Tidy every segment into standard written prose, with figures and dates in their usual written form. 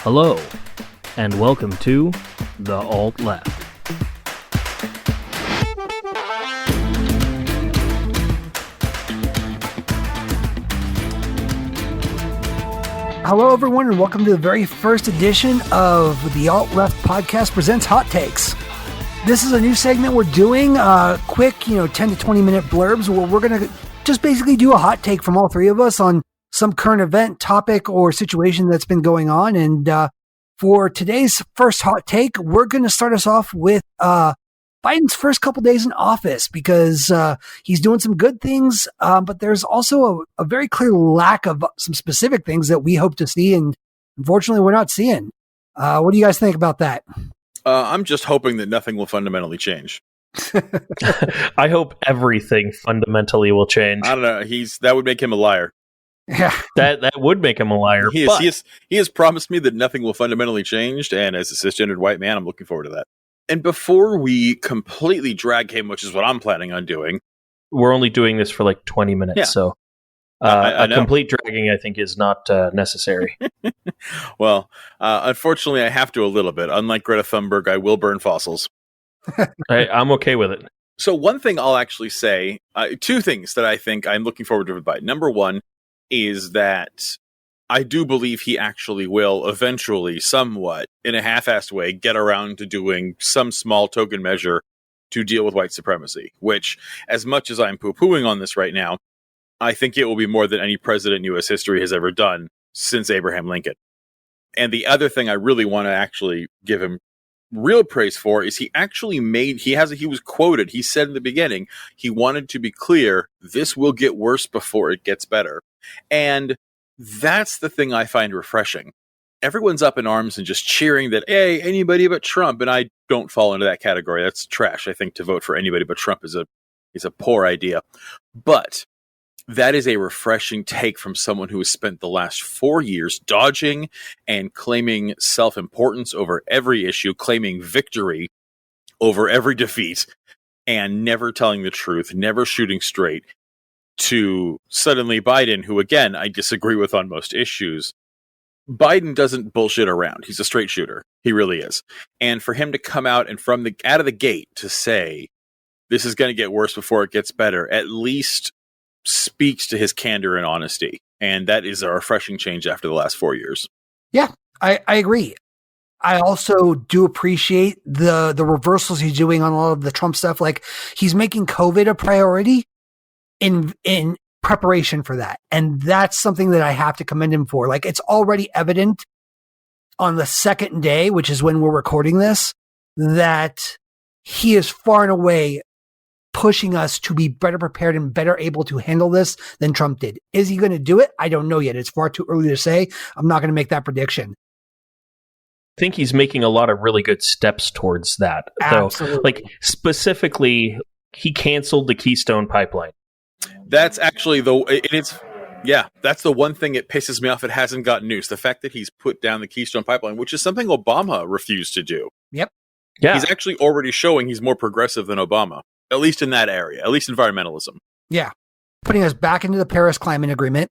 Hello, and welcome to The Alt Left. Hello, everyone, and welcome to the very first edition of the Alt Left Podcast Presents Hot Takes. This is a new segment we're doing, quick, 10 to 20 minute blurbs where we're going to just basically do a hot take from all three of us on some current event, topic, or situation that's been going on. And for today's first hot take, we're going to start us off with Biden's first couple days in office because he's doing some good things, but there's also a very clear lack of some specific things that we hope to see, and unfortunately, we're not seeing. What do you guys think about that? I'm just hoping that nothing will fundamentally change. I hope everything fundamentally will change. I don't know. That would make him a liar. Yeah, That would make him a liar. He has promised me that nothing will fundamentally change, and as a cisgendered white man, I'm looking forward to that. And before we completely drag him, which is what I'm planning on doing, we're only doing this for like 20 minutes, so I know. Complete dragging, I think, is not necessary. Well, unfortunately, I have to a little bit. Unlike Greta Thunberg, I will burn fossils. I'm okay with it. So one thing I'll actually say, two things that I think I'm looking forward to with Biden. Number one is that I do believe he actually will eventually, somewhat, in a half-assed way, get around to doing some small token measure to deal with white supremacy, which, as much as I'm poo-pooing on this right now, I think it will be more than any president in U.S. history has ever done since Abraham Lincoln. And the other thing I really want to actually give him real praise for is he was quoted, he said in the beginning, he wanted to be clear, this will get worse before it gets better. And that's the thing I find refreshing. Everyone's up in arms and just cheering that, hey, anybody but Trump. And I don't fall into that category. That's trash. I think to vote for anybody but Trump is a poor idea. But that is a refreshing take from someone who has spent the last 4 years dodging and claiming self-importance over every issue, claiming victory over every defeat, and never telling the truth, never shooting straight, to suddenly Biden, who, again, I disagree with on most issues. Biden doesn't bullshit around. He's a straight shooter. He really is. And for him to come out and out of the gate to say, this is going to get worse before it gets better, at least speaks to his candor and honesty. And that is a refreshing change after the last 4 years. Yeah, I agree. I also do appreciate the reversals he's doing on all of the Trump stuff. Like, he's making COVID a priority in preparation for that. And that's something that I have to commend him for. Like, it's already evident on the second day, which is when we're recording this, that he is far and away pushing us to be better prepared and better able to handle this than Trump did. Is he going to do it? I don't know yet. It's far too early to say. I'm not going to make that prediction. I think he's making a lot of really good steps towards that. Absolutely. Though, like, specifically, he canceled the Keystone pipeline. That's actually that's the one thing that pisses me off. It hasn't gotten news. The fact that he's put down the Keystone pipeline, which is something Obama refused to do. Yep. Yeah. He's actually already showing he's more progressive than Obama, at least in that area, at least environmentalism. Yeah. Putting us back into the Paris Climate Agreement,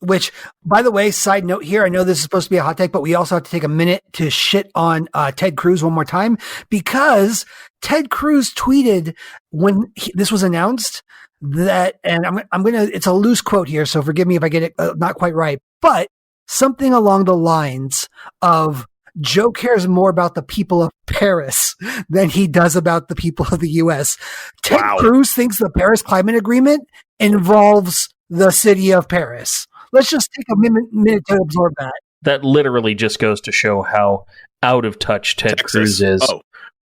which, by the way, side note here, I know this is supposed to be a hot take, but we also have to take a minute to shit on Ted Cruz one more time, because Ted Cruz tweeted when this was announced that, and I'm going to, it's a loose quote here, so forgive me if I get it not quite right, but something along the lines of, Joe cares more about the people of Paris than he does about the people of the U.S. Ted Cruz thinks the Paris Climate Agreement involves the city of Paris. Let's just take a minute to absorb that. That literally just goes to show how out of touch Ted Cruz is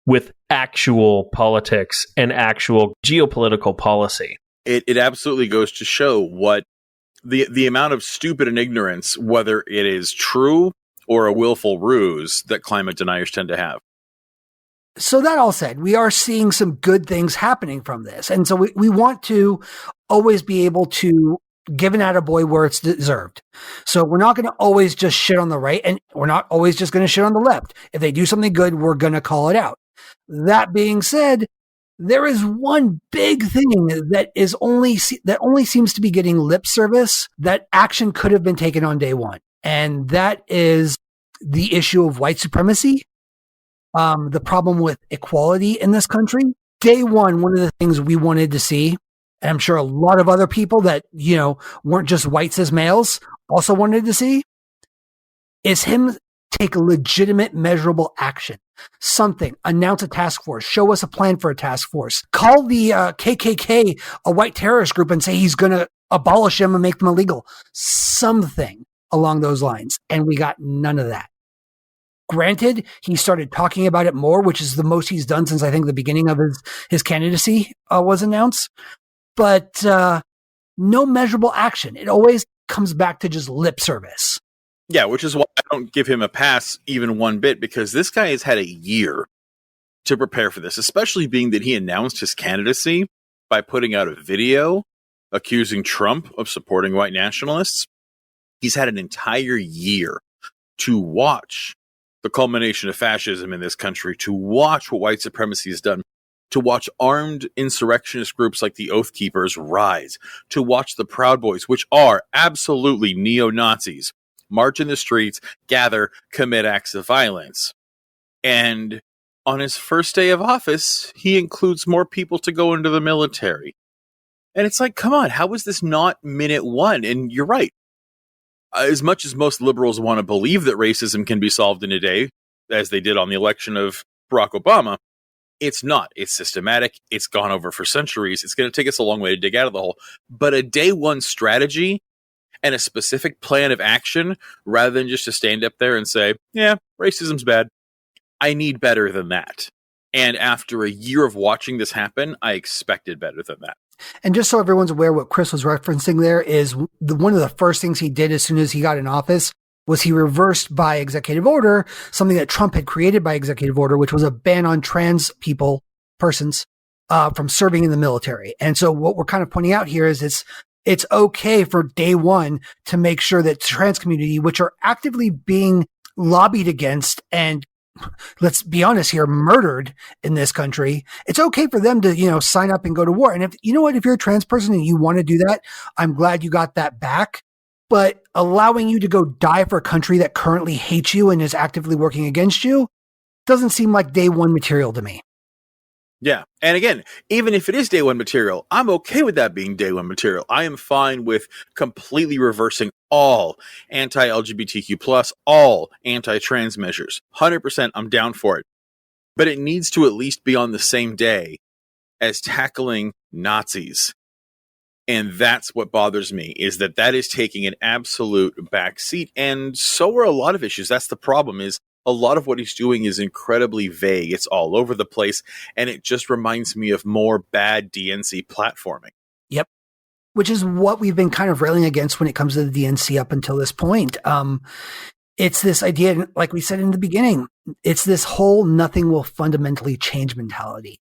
with actual politics and actual geopolitical policy. It absolutely goes to show what the amount of stupid and ignorance, whether it is true or a willful ruse, that climate deniers tend to have. So that all said, we are seeing some good things happening from this. And so we want to always be able to give an attaboy where it's deserved. So we're not going to always just shit on the right, and we're not always just going to shit on the left. If they do something good, we're going to call it out. That being said, there is one big thing that only seems to be getting lip service that action could have been taken on day one. And that is the issue of white supremacy, the problem with equality in this country. Day one of the things we wanted to see, and I'm sure a lot of other people that, weren't just white cis males also wanted to see, is him take legitimate, measurable action. Something, announce a task force, show us a plan for a task force, call the KKK a white terrorist group and say he's going to abolish them and make them illegal. Something along those lines. And we got none of that. Granted, he started talking about it more, which is the most he's done since I think the beginning of his candidacy was announced. But no measurable action. It always comes back to just lip service. Yeah, which is why I don't give him a pass even one bit, because this guy has had a year to prepare for this, especially being that he announced his candidacy by putting out a video accusing Trump of supporting white nationalists. He's had an entire year to watch the culmination of fascism in this country, to watch what white supremacy has done, to watch armed insurrectionist groups like the Oath Keepers rise, to watch the Proud Boys, which are absolutely neo-Nazis, march in the streets, gather, commit acts of violence. And on his first day of office, he includes more people to go into the military. And it's like, come on, how is this not minute one? And you're right. As much as most liberals want to believe that racism can be solved in a day, as they did on the election of Barack Obama, it's not. It's systematic. It's gone over for centuries. It's going to take us a long way to dig out of the hole. But a day one strategy and a specific plan of action, rather than just to stand up there and say, yeah, racism's bad. I need better than that. And after a year of watching this happen, I expected better than that. And just so everyone's aware, what Chris was referencing there is one of the first things he did as soon as he got in office was he reversed by executive order something that Trump had created by executive order, which was a ban on trans persons from serving in the military. And so what we're kind of pointing out here is it's okay for day one to make sure that trans community, which are actively being lobbied against and, let's be honest here, murdered in this country, it's okay for them to, sign up and go to war. And if you're a trans person and you want to do that, I'm glad you got that back. But allowing you to go die for a country that currently hates you and is actively working against you doesn't seem like day one material to me. Yeah. And again, even if it is day one material, I'm okay with that being day one material. I am fine with completely reversing all anti-LGBTQ+, all anti-trans measures. 100% I'm down for it. But it needs to at least be on the same day as tackling Nazis. And that's what bothers me, is that is taking an absolute backseat. And so are a lot of issues. That's the problem, is a lot of what he's doing is incredibly vague. It's all over the place. And it just reminds me of more bad DNC platforming. Yep. Which is what we've been kind of railing against when it comes to the DNC up until this point. It's this idea, like we said in the beginning, it's this whole nothing will fundamentally change mentality.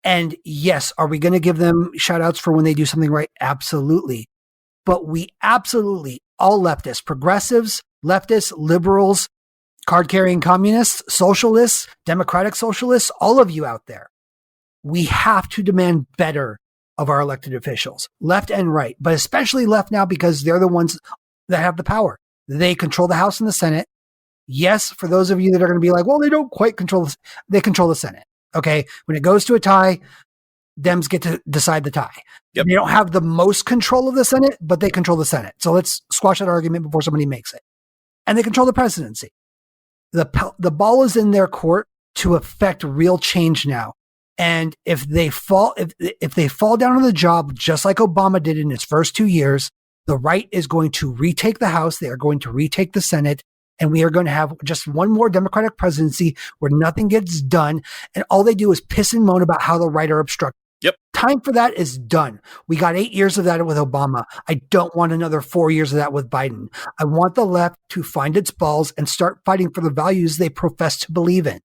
And yes, are we going to give them shout outs for when they do something right? Absolutely. But we absolutely, all leftists, progressives, leftists, liberals, card-carrying communists, socialists, democratic socialists, all of you out there, we have to demand better of our elected officials, left and right, but especially left now because they're the ones that have the power. They control the House and the Senate. Yes, for those of you that are going to be like, well, they don't quite control this, they control the Senate. Okay, when it goes to a tie, Dems get to decide the tie. Yep. They don't have the most control of the Senate, but they control the Senate. So let's squash that argument before somebody makes it. And they control the presidency. The ball is in their court to affect real change now. And if they fall down on the job, just like Obama did in his first 2 years, the right is going to retake the House. They are going to retake the Senate. And we are going to have just one more Democratic presidency where nothing gets done. And all they do is piss and moan about how the right are obstructed. Yep. Time for that is done. We got 8 years of that with Obama. I don't want another 4 years of that with Biden. I want the left to find its balls and start fighting for the values they profess to believe in.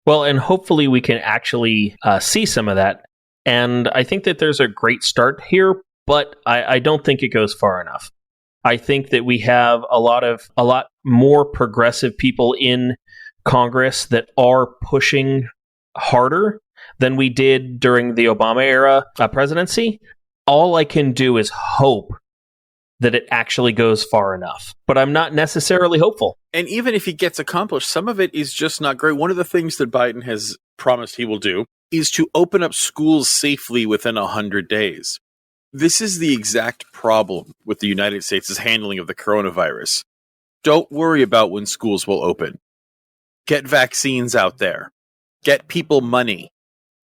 Well, and hopefully we can actually see some of that. And I think that there's a great start here, but I don't think it goes far enough. I think that we have a lot more progressive people in Congress that are pushing harder than we did during the Obama era presidency. All I can do is hope that it actually goes far enough. But I'm not necessarily hopeful. And even if he gets accomplished, some of it is just not great. One of the things that Biden has promised he will do is to open up schools safely within 100 days. This is the exact problem with the United States' handling of the coronavirus. Don't worry about when schools will open. Get vaccines out there. Get people money.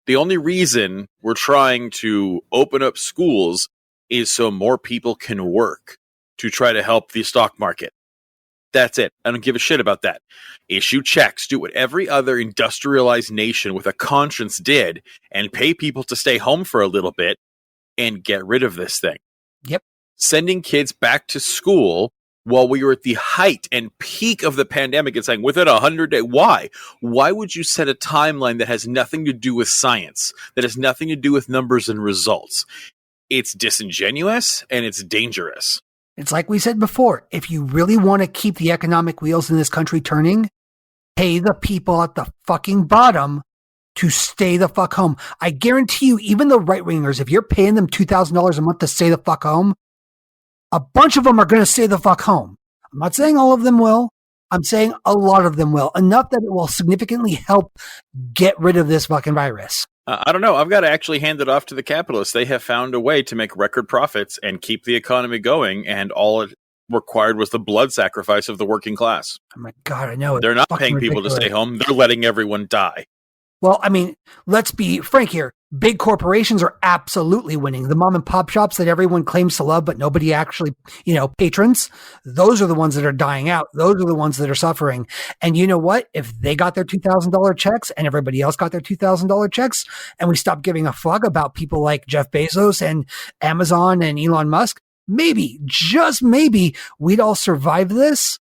The only reason we're trying to open up schools is so more people can work to try to help the stock market. That's it. I don't give a shit about that. Issue checks, do what every other industrialized nation with a conscience did, and pay people to stay home for a little bit and get rid of this thing. Yep. Sending kids back to school while we were at the height and peak of the pandemic and saying within 100 days, why? Why would you set a timeline that has nothing to do with science, that has nothing to do with numbers and results? It's disingenuous and it's dangerous. It's like we said before, if you really want to keep the economic wheels in this country turning, pay the people at the fucking bottom to stay the fuck home. I guarantee you, even the right-wingers, if you're paying them $2,000 a month to stay the fuck home, a bunch of them are going to stay the fuck home. I'm not saying all of them will. I'm saying a lot of them will. Enough that it will significantly help get rid of this fucking virus. I don't know. I've got to actually hand it off to the capitalists. They have found a way to make record profits and keep the economy going, and all it required was the blood sacrifice of the working class. Oh my God, I know. They're not paying people to stay home. They're letting everyone die. Well, I mean, let's be frank here. Big corporations are absolutely winning. The mom and pop shops that everyone claims to love, but nobody actually, patrons, those are the ones that are dying out. Those are the ones that are suffering. And you know what? If they got their $2,000 checks and everybody else got their $2,000 checks, and we stopped giving a fuck about people like Jeff Bezos and Amazon and Elon Musk, maybe, just maybe, we'd all survive this.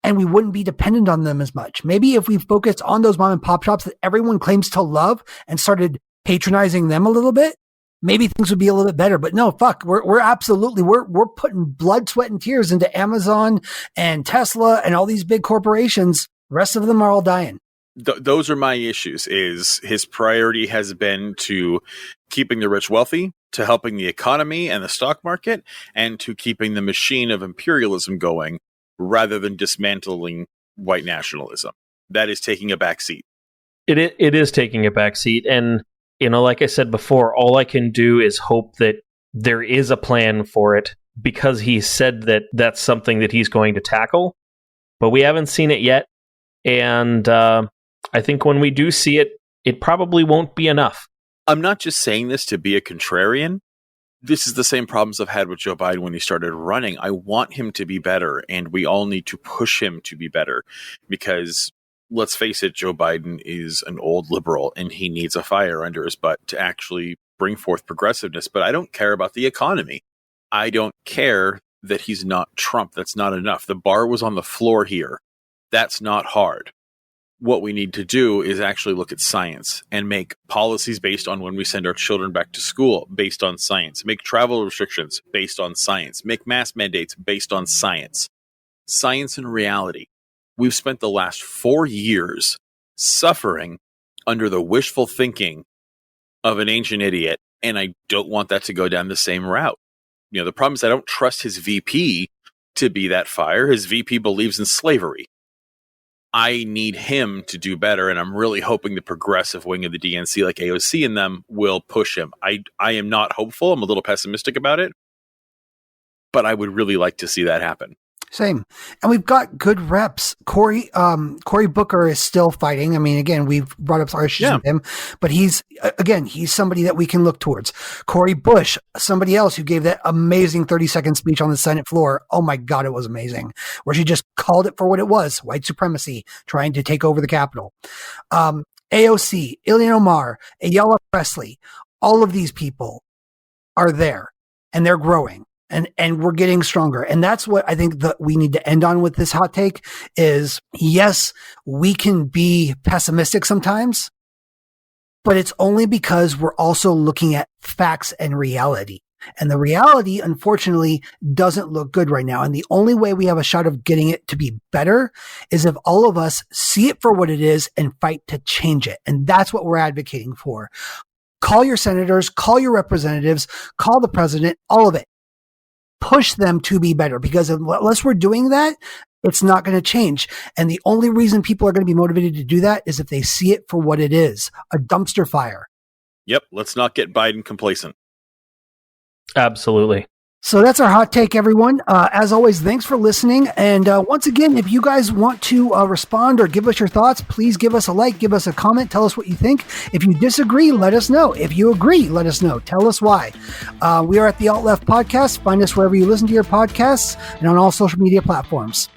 And we wouldn't be dependent on them as much. Maybe if we focused on those mom and pop shops that everyone claims to love and started patronizing them a little bit, maybe things would be a little bit better. But no, fuck, we're absolutely, we're putting blood, sweat, and tears into Amazon and Tesla and all these big corporations. The rest of them are all dying. Those are my issues. Is his priority has been to keeping the rich wealthy, to helping the economy and the stock market, and to keeping the machine of imperialism going, rather than dismantling white nationalism. That is taking a back seat. It is taking a back seat. And, like I said before, all I can do is hope that there is a plan for it, because he said that that's something that he's going to tackle. But we haven't seen it yet. And I think when we do see it, it probably won't be enough. I'm not just saying this to be a contrarian. This is the same problems I've had with Joe Biden when he started running. I want him to be better, and we all need to push him to be better, because let's face it, Joe Biden is an old liberal and he needs a fire under his butt to actually bring forth progressiveness. But I don't care about the economy. I don't care that he's not Trump. That's not enough. The bar was on the floor here. That's not hard. What we need to do is actually look at science and make policies based on when we send our children back to school based on science, make travel restrictions based on science, make mask mandates based on science. Science and reality. We've spent the last 4 years suffering under the wishful thinking of an ancient idiot, and I don't want that to go down the same route. The problem is I don't trust his VP to be that fire. His VP believes in slavery. I need him to do better, and I'm really hoping the progressive wing of the DNC, like AOC and them, will push him. I am not hopeful. I'm a little pessimistic about it, but I would really like to see that happen. Same. And we've got good reps. Cory Booker is still fighting. I mean, again, we've brought up our issues with him, but he's somebody that we can look towards. Cori Bush, somebody else who gave that amazing 30-second speech on the Senate floor. Oh my God, it was amazing. Where she just called it for what it was, white supremacy, trying to take over the Capitol. AOC, Ilhan Omar, Ayala Presley, all of these people are there and they're growing. And we're getting stronger. And that's what I think that we need to end on with this hot take is, yes, we can be pessimistic sometimes, but it's only because we're also looking at facts and reality. And the reality, unfortunately, doesn't look good right now. And the only way we have a shot of getting it to be better is if all of us see it for what it is and fight to change it. And that's what we're advocating for. Call your senators, call your representatives, call the president, all of it. push them to be better, because unless we're doing that, it's not going to change. And the only reason people are going to be motivated to do that is if they see it for what it is, a dumpster fire. Yep. Let's not get Biden complacent. Absolutely. So that's our hot take, everyone. As always, thanks for listening. And once again, if you guys want to respond or give us your thoughts, please give us a like, give us a comment, tell us what you think. If you disagree, let us know. If you agree, let us know. Tell us why. We are at the Alt Left Podcast. Find us wherever you listen to your podcasts and on all social media platforms.